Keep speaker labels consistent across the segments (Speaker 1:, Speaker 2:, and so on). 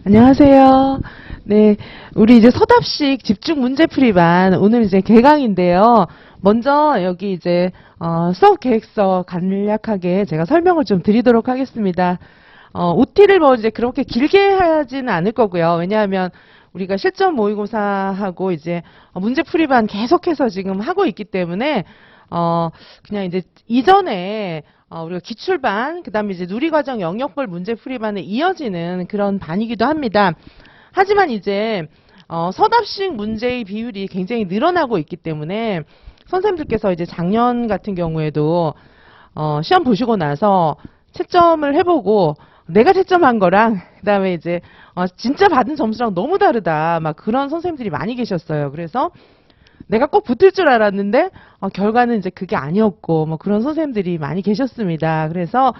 Speaker 1: 안녕하세요. 네, 우리 이제 서답식 집중 문제풀이반 오늘 이제 개강인데요. 먼저 여기 이제 수업 계획서 간략하게 제가 설명을 좀 드리도록 하겠습니다. OT를 뭐 이제 그렇게 길게 하지는 않을 거고요. 왜냐하면 우리가 실전 모의고사하고 이제 문제풀이반 계속해서 지금 하고 있기 때문에 그냥 이제 이전에 우리가 기출반, 그 다음에 이제 누리과정 영역별 문제풀이반에 이어지는 그런 반이기도 합니다. 하지만 이제 서답식 문제의 비율이 굉장히 늘어나고 있기 때문에 선생님들께서 이제 작년 같은 경우에도 시험 보시고 나서 채점을 해보고 내가 채점한 거랑 그 다음에 이제 진짜 받은 점수랑 너무 다르다 막 그런 선생님들이 많이 계셨어요. 그래서 내가 꼭 붙을 줄 알았는데 결과는 이제 그게 아니었고 뭐 그런 선생님들이 많이 계셨습니다. 그래서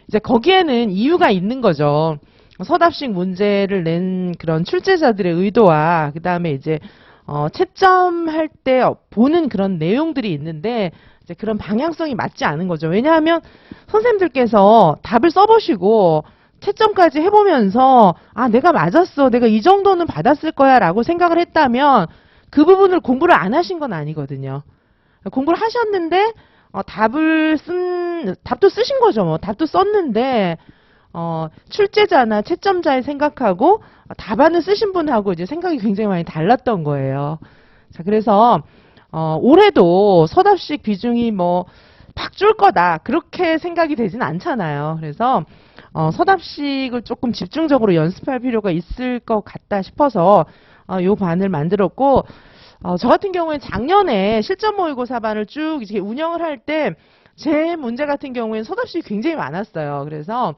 Speaker 1: 이제 거기에는 이유가 있는 거죠. 서답식 문제를 낸 그런 출제자들의 의도와 그 다음에 이제 채점할 때 보는 그런 내용들이 있는데 이제 그런 방향성이 맞지 않은 거죠. 왜냐하면 선생님들께서 답을 써보시고 채점까지 해보면서 내가 맞았어, 내가 이 정도는 받았을 거야 라고 생각을 했다면 그 부분을 공부를 안 하신 건 아니거든요. 공부를 하셨는데 답도 쓰신 거죠. 뭐 답도 썼는데 출제자나 채점자의 생각하고 답안을 쓰신 분하고 이제 생각이 굉장히 많이 달랐던 거예요. 자, 그래서 올해도 서답식 비중이 뭐 팍 줄 거다 그렇게 생각이 되진 않잖아요. 그래서 서답식을 조금 집중적으로 연습할 필요가 있을 것 같다 싶어서 요 반을 만들었고, 저 같은 경우에 작년에 실전 모의고사반을 쭉 이렇게 운영을 할 때 제 문제 같은 경우에는 서답식이 굉장히 많았어요. 그래서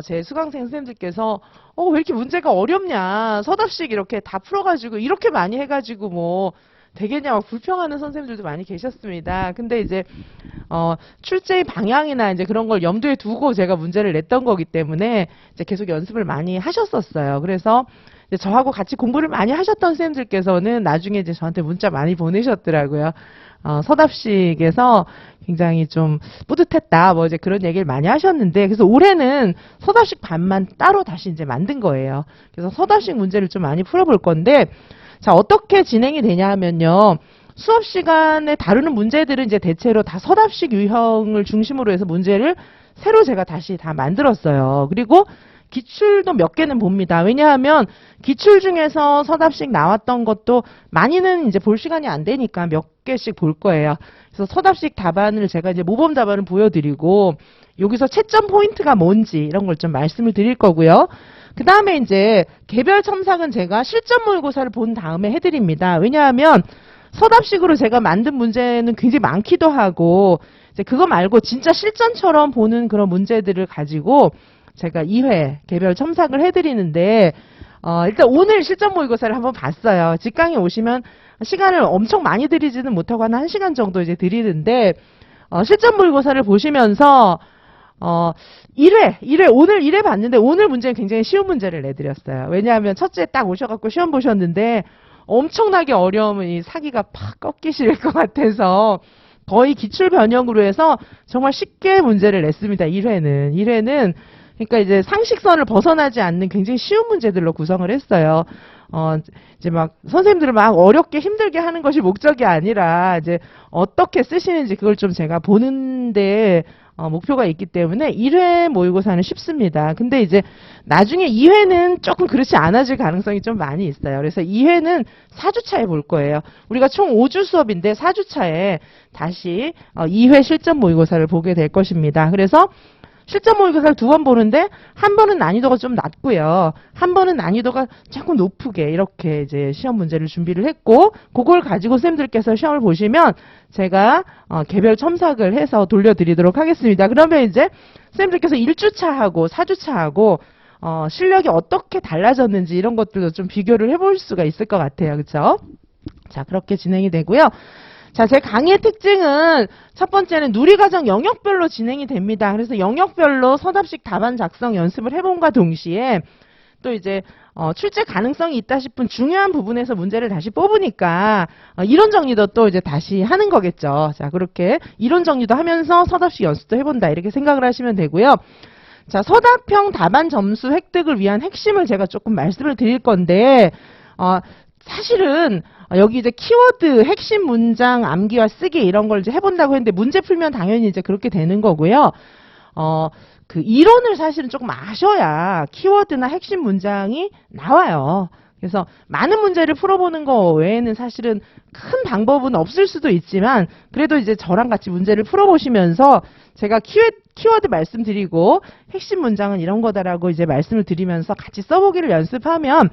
Speaker 1: 제 수강생 선생님들께서 왜 이렇게 문제가 어렵냐, 서답식 이렇게 다 풀어가지고 이렇게 많이 해가지고 뭐 되겠냐 막 불평하는 선생님들도 많이 계셨습니다. 근데 이제 출제의 방향이나 이제 그런 걸 염두에 두고 제가 문제를 냈던 거기 때문에 이제 계속 연습을 많이 하셨었어요. 그래서 이제 저하고 같이 공부를 많이 하셨던 선생님들께서는 나중에 이제 저한테 문자 많이 보내셨더라고요. 서답식에서 굉장히 좀 뿌듯했다, 뭐 이제 그런 얘기를 많이 하셨는데, 그래서 올해는 서답식 반만 따로 다시 이제 만든 거예요. 그래서 서답식 문제를 좀 많이 풀어볼 건데, 자, 어떻게 진행이 되냐 하면요. 수업 시간에 다루는 문제들은 이제 대체로 다 서답식 유형을 중심으로 해서 문제를 새로 제가 다시 다 만들었어요. 그리고 기출도 몇 개는 봅니다. 왜냐하면 기출 중에서 서답식 나왔던 것도 많이는 이제 볼 시간이 안 되니까 몇 개씩 볼 거예요. 그래서 서답식 답안을 제가 이제 모범 답안을 보여드리고 여기서 채점 포인트가 뭔지 이런 걸 좀 말씀을 드릴 거고요. 그 다음에 이제 개별 첨삭은 제가 실전 모의고사를 본 다음에 해드립니다. 왜냐하면 서답식으로 제가 만든 문제는 굉장히 많기도 하고 이제 그거 말고 진짜 실전처럼 보는 그런 문제들을 가지고 제가 2회 개별 첨삭을 해드리는데 일단 오늘 실전 모의고사를 한번 봤어요. 직강에 오시면 시간을 엄청 많이 드리지는 못하고 한 1시간 정도 이제 드리는데 실전 모의고사를 보시면서 1회 오늘 1회 봤는데 오늘 문제는 굉장히 쉬운 문제를 내드렸어요. 왜냐하면 첫째 딱 오셔갖고 시험 보셨는데 엄청나게 어려우면 이 사기가 팍 꺾이실 것 같아서 거의 기출 변형으로 해서 정말 쉽게 문제를 냈습니다. 1회는 그러니까 이제 상식선을 벗어나지 않는 굉장히 쉬운 문제들로 구성을 했어요. 이제 막 선생님들을 막 어렵게 힘들게 하는 것이 목적이 아니라 이제 어떻게 쓰시는지 그걸 좀 제가 보는데 목표가 있기 때문에 1회 모의고사는 쉽습니다. 근데 이제 나중에 2회는 조금 그렇지 않아질 가능성이 좀 많이 있어요. 그래서 2회는 4주차에 볼 거예요. 우리가 총 5주 수업인데 4주차에 다시 2회 실전 모의고사를 보게 될 것입니다. 그래서 실전 모의고사를 2번 보는데 한 번은 난이도가 좀 낮고요. 한 번은 난이도가 자꾸 높게 이렇게 이제 시험 문제를 준비를 했고 그걸 가지고 선생님들께서 시험을 보시면 제가 개별 첨삭을 해서 돌려드리도록 하겠습니다. 그러면 이제 선생님들께서 1주차하고 4주차하고 실력이 어떻게 달라졌는지 이런 것들도 좀 비교를 해볼 수가 있을 것 같아요. 그렇죠? 자, 그렇게 진행이 되고요. 자, 제 강의의 특징은 첫 번째는 누리과정 영역별로 진행이 됩니다. 그래서 영역별로 서답식 답안 작성 연습을 해본과 동시에 또 이제 출제 가능성이 있다 싶은 중요한 부분에서 문제를 다시 뽑으니까 이론 정리도 또 이제 다시 하는 거겠죠. 자, 그렇게 이론 정리도 하면서 서답식 연습도 해본다 이렇게 생각을 하시면 되고요. 자, 서답형 답안 점수 획득을 위한 핵심을 제가 조금 말씀을 드릴 건데, 사실은 여기 이제 키워드, 핵심 문장, 암기와 쓰기 이런 걸 이제 해본다고 했는데 문제 풀면 당연히 이제 그렇게 되는 거고요. 그 이론을 사실은 조금 아셔야 키워드나 핵심 문장이 나와요. 그래서 많은 문제를 풀어보는 거 외에는 사실은 큰 방법은 없을 수도 있지만 그래도 이제 저랑 같이 문제를 풀어보시면서 제가 키워드 말씀드리고 핵심 문장은 이런 거다라고 이제 말씀을 드리면서 같이 써보기를 연습하면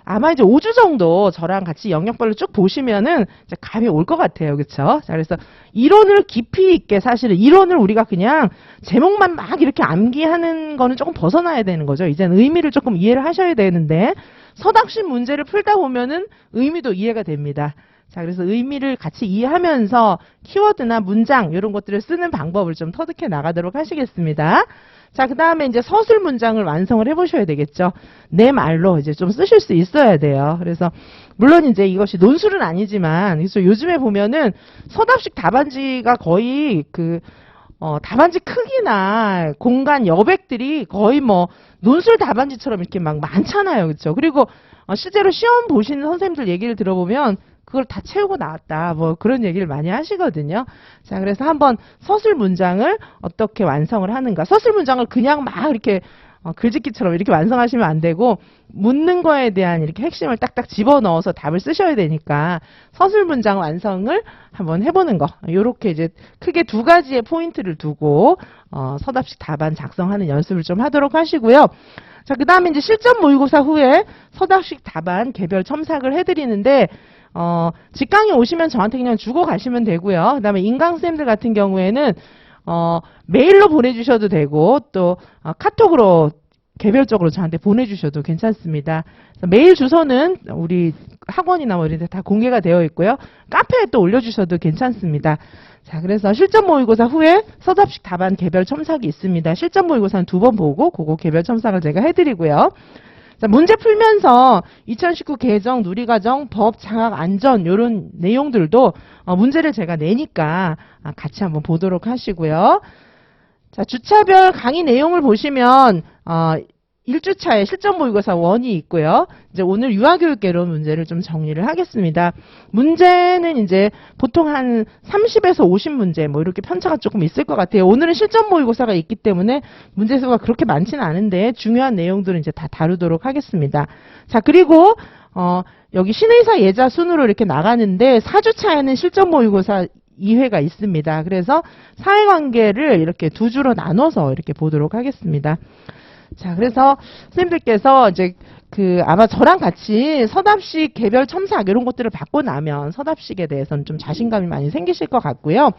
Speaker 1: 아마 이제 5주 정도 저랑 같이 영역별로 쭉 보시면은 이제 감이 올 것 같아요. 그쵸? 자, 그래서 이론을 깊이 있게 사실은 이론을 우리가 그냥 제목만 막 이렇게 암기하는 거는 조금 벗어나야 되는 거죠. 이제는 의미를 조금 이해를 하셔야 되는데 서답식 문제를 풀다 보면은 의미도 이해가 됩니다. 자, 그래서 의미를 같이 이해하면서 키워드나 문장 이런 것들을 쓰는 방법을 좀 터득해 나가도록 하시겠습니다. 자, 그 다음에 이제 서술 문장을 완성을 해보셔야 되겠죠. 내 말로 이제 좀 쓰실 수 있어야 돼요. 그래서 물론 이제 이것이 논술은 아니지만 그래서 요즘에 보면은 서답식 답안지가 거의 답안지 크기나 공간 여백들이 거의 뭐 논술 답안지처럼 이렇게 막 많잖아요. 그렇죠? 그리고 실제로 시험 보시는 선생님들 얘기를 들어보면 그걸 다 채우고 나왔다. 뭐 그런 얘기를 많이 하시거든요. 자, 그래서 한번 서술 문장을 어떻게 완성을 하는가. 서술 문장을 그냥 막 이렇게 글짓기처럼 이렇게 완성하시면 안 되고 묻는 거에 대한 이렇게 핵심을 딱딱 집어넣어서 답을 쓰셔야 되니까 서술 문장 완성을 한번 해보는 거. 요렇게 이제 크게 두 가지의 포인트를 두고 서답식 답안 작성하는 연습을 좀 하도록 하시고요. 자, 그 다음에 이제 실전 모의고사 후에 서답식 답안 개별 첨삭을 해드리는데 직강에 오시면 저한테 그냥 주고 가시면 되고요. 그 다음에 인강쌤들 같은 경우에는 메일로 보내주셔도 되고 또 카톡으로 개별적으로 저한테 보내주셔도 괜찮습니다. 메일 주소는 우리 학원이나 뭐 이런 데 다 공개가 되어 있고요. 카페에 또 올려주셔도 괜찮습니다. 자, 그래서 실전 모의고사 후에 서답식 답안 개별 첨삭이 있습니다. 실전 모의고사는 2번 보고 그거 개별 첨삭을 제가 해드리고요. 자, 문제 풀면서 2019 개정, 누리과정, 법, 장학, 안전 이런 내용들도 문제를 제가 내니까 같이 한번 보도록 하시고요. 자, 주차별 강의 내용을 보시면 1주차에 실전 모의고사 1이 있고요. 이제 오늘 유아교육개론 문제를 좀 정리를 하겠습니다. 문제는 이제 보통 한 30에서 50문제 뭐 이렇게 편차가 조금 있을 것 같아요. 오늘은 실전 모의고사가 있기 때문에 문제 수가 그렇게 많지는 않은데 중요한 내용들은 이제 다 다루도록 하겠습니다. 자, 그리고 여기 신의사 예자 순으로 이렇게 나가는데 4주차에는 실전 모의고사 2회가 있습니다. 그래서 사회관계를 이렇게 두 주로 나눠서 이렇게 보도록 하겠습니다. 자, 그래서 선생님들께서 이제 아마 저랑 같이 서답식 개별 첨삭 이런 것들을 받고 나면 서답식에 대해서는 좀 자신감이 많이 생기실 것 같고요.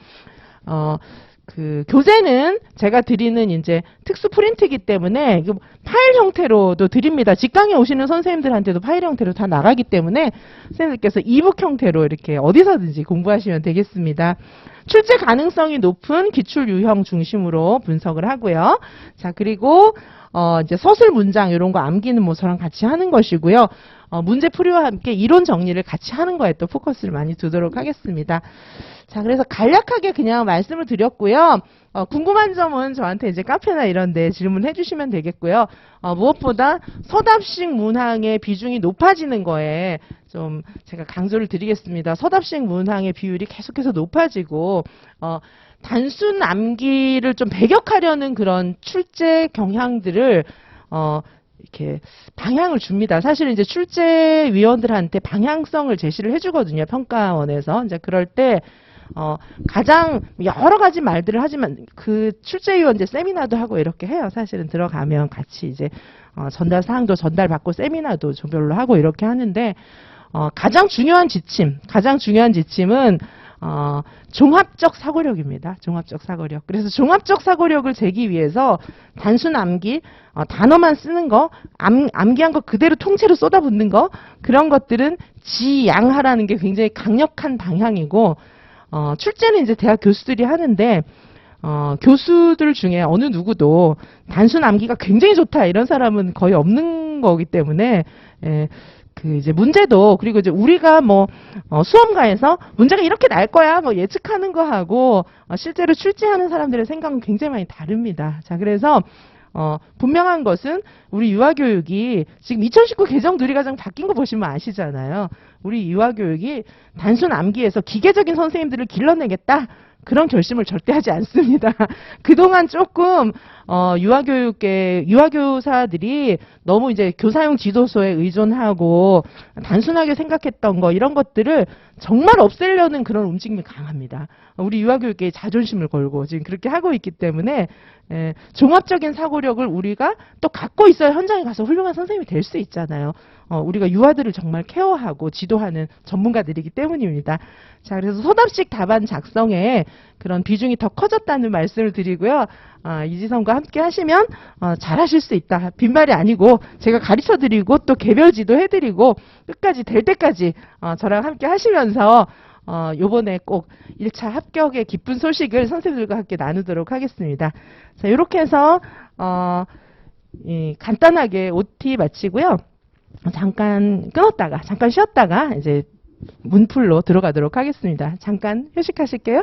Speaker 1: 교재는 제가 드리는 이제 특수 프린트이기 때문에 파일 형태로도 드립니다. 직강에 오시는 선생님들한테도 파일 형태로 다 나가기 때문에 선생님들께서 이북 형태로 이렇게 어디서든지 공부하시면 되겠습니다. 출제 가능성이 높은 기출 유형 중심으로 분석을 하고요. 자, 그리고 이제 서술 문장 이런 거 암기는 뭐 저랑 같이 하는 것이고요. 문제 풀이와 함께 이론 정리를 같이 하는 거에 또 포커스를 많이 두도록 하겠습니다. 자, 그래서 간략하게 그냥 말씀을 드렸고요. 궁금한 점은 저한테 이제 카페나 이런 데 질문해 주시면 되겠고요. 무엇보다 서답식 문항의 비중이 높아지는 거에 좀 제가 강조를 드리겠습니다. 서답식 문항의 비율이 계속해서 높아지고 단순 암기를 좀 배격하려는 그런 출제 경향들을 이렇게 방향을 줍니다. 사실 이제 출제위원들한테 방향성을 제시를 해주거든요. 평가원에서. 이제 그럴 때 가장 여러 가지 말들을 하지만 그 출제위원 이제 세미나도 하고 이렇게 해요. 사실은 들어가면 같이 이제 전달 사항도 전달받고 세미나도 조별로 하고 이렇게 하는데 가장 중요한 지침은 종합적 사고력입니다. 종합적 사고력. 그래서 종합적 사고력을 재기 위해서 단순 암기, 단어만 쓰는 거, 암기한 거 그대로 통째로 쏟아붓는 거, 그런 것들은 지양하라는 게 굉장히 강력한 방향이고, 출제는 이제 대학 교수들이 하는데, 교수들 중에 어느 누구도 단순 암기가 굉장히 좋다 이런 사람은 거의 없는 거기 때문에, 그 이제 문제도 그리고 이제 우리가 뭐 수험가에서 문제가 이렇게 날 거야 뭐 예측하는 거하고 실제로 출제하는 사람들의 생각은 굉장히 많이 다릅니다. 자, 그래서 분명한 것은 우리 유아교육이 지금 2019 개정 누리과정 바뀐 거 보시면 아시잖아요. 우리 유아교육이 단순 암기에서 기계적인 선생님들을 길러내겠다. 그런 결심을 절대 하지 않습니다. 그동안 조금 유아교사들이 너무 이제 교사용 지도서에 의존하고 단순하게 생각했던 거 이런 것들을 정말 없애려는 그런 움직임이 강합니다. 우리 유아교육계의 자존심을 걸고 지금 그렇게 하고 있기 때문에 종합적인 사고력을 우리가 또 갖고 있어야 현장에 가서 훌륭한 선생님이 될 수 있잖아요. 우리가 유아들을 정말 케어하고 지도하는 전문가들이기 때문입니다. 자, 그래서 소답식 답안 작성에 그런 비중이 더 커졌다는 말씀을 드리고요. 이지성과 함께 하시면 잘하실 수 있다. 빈말이 아니고 제가 가르쳐드리고 또 개별 지도해드리고 끝까지 될 때까지 저랑 함께 하시면서 요번에 꼭 1차 합격의 기쁜 소식을 선생님들과 함께 나누도록 하겠습니다. 자, 이렇게 해서 간단하게 OT 마치고요. 잠깐 끊었다가 잠깐 쉬었다가 이제 문풀로 들어가도록 하겠습니다. 잠깐 휴식하실게요.